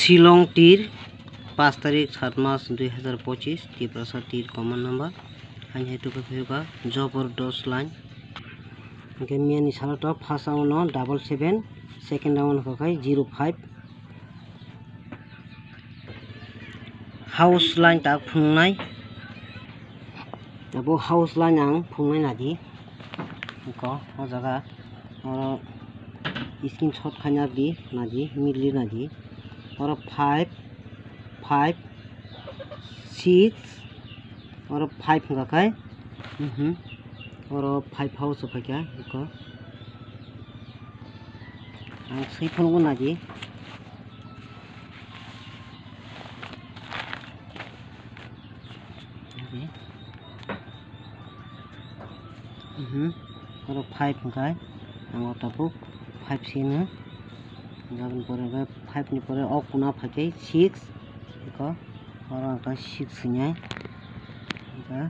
শিলং টির 5 तारीख 7 मास 2025 टिप्रसा टीर कमन नंबर आं हेतुके फैबा जबरदस्त लाइन के मियानि सालाटा फार्स्ट आवनो 77 सेकेंड आवनो होखाय 05 हाउस लाइन ता फुंनाय अब हाउस लाइन आं फुंनाय नादि को ओ जगह और स्क्रीन शॉट खाना दी नादि मिली नादि और 5 5 6 और 5 होखाय और 5 हाउस होखाय क्या इको आं सै फुंगो नादि और 5 होखाय आं ओटापु 5 सिनो जागोन परे 5 नि परे ओ कुना फाके 6 इको और आंटा 6 सिन्याय इका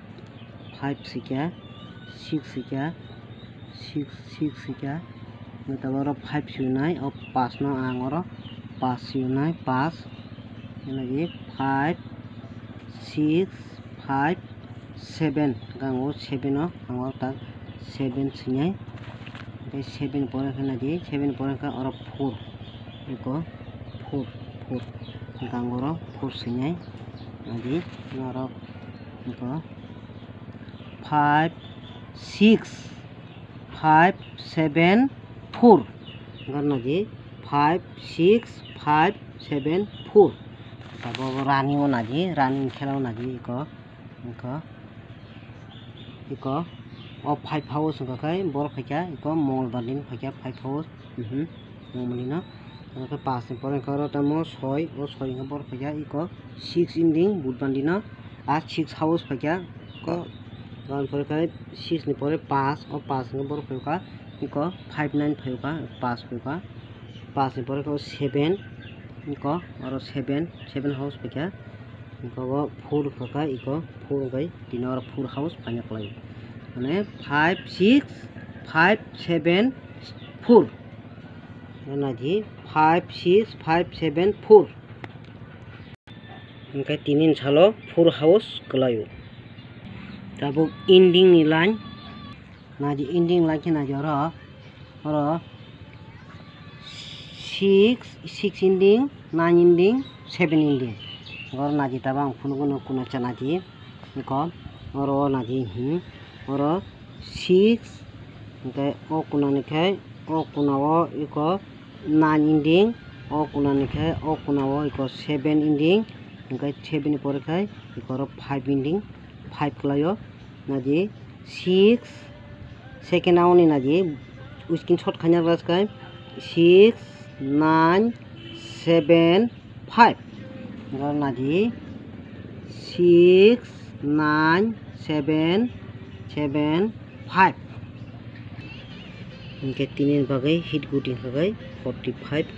5 सिक्या 6 सिक्या 6 सिक्या नतावर 5 सिनाय और 5 न आं और 5 सिनाय 5 इनगे 5 6 5 7 गांगो 7 न आं और ता 7 सिन्याय 7 परे खाना दि 7 परे का और 4 इको 4 गांगोरो 4 सिन्याय आदि और इको 5 6 5 7 4 गरना दि 5 6 5 7 4 तब रानी ओ नादि रानी खेलाव नादि इको इको इको ओ 5 हाउस होखाय बर फायका इको मंगलबार दिन फायका 5 हाउस मंगलिना ओके 5 नि परे करो तमो 6 ओ 6 नि बर फायका इको 6 इंडिंग बुधबार दिन आ 6 हाउस फायका को गान परे काय 6 नि परे 5 ओ 5 नि बर फायका इको 5 9 फायका 5 फायका 5 नि परे को 7 इको और 7 हाउस फायका इको 4 फायका इको 4 गय दिन और 4 हाउस फायना क्लाय माने 5 6 5 7 4 नादि 5 6 5 7 4 इनका 3 इन सालो 4 हाउस गलायो तब एंडिंग नि लाइन नादि एंडिंग लाइन के नादि और 6 एंडिंग 9 एंडिंग 7 एंडिंग और नादि तब आं फुनुगुनो कुना चनादि इको और नादि और 6 ओके ओ कुना निखाय ओ कुनाव इको 9 एंडिंग ओ कुना निखाय ओ कुनाव इको 7 एंडिंग ओके 7 नि परे खाय इको 5 एंडिंग 5 क्लायो नादि 6 सेकेंड आव नि नादि स्क्रीन शॉट खाना रासखाय 6 9 7 5 और नादि 6 9 7 7 5 इनके 3 बागै हिट गुटिं होगाय 45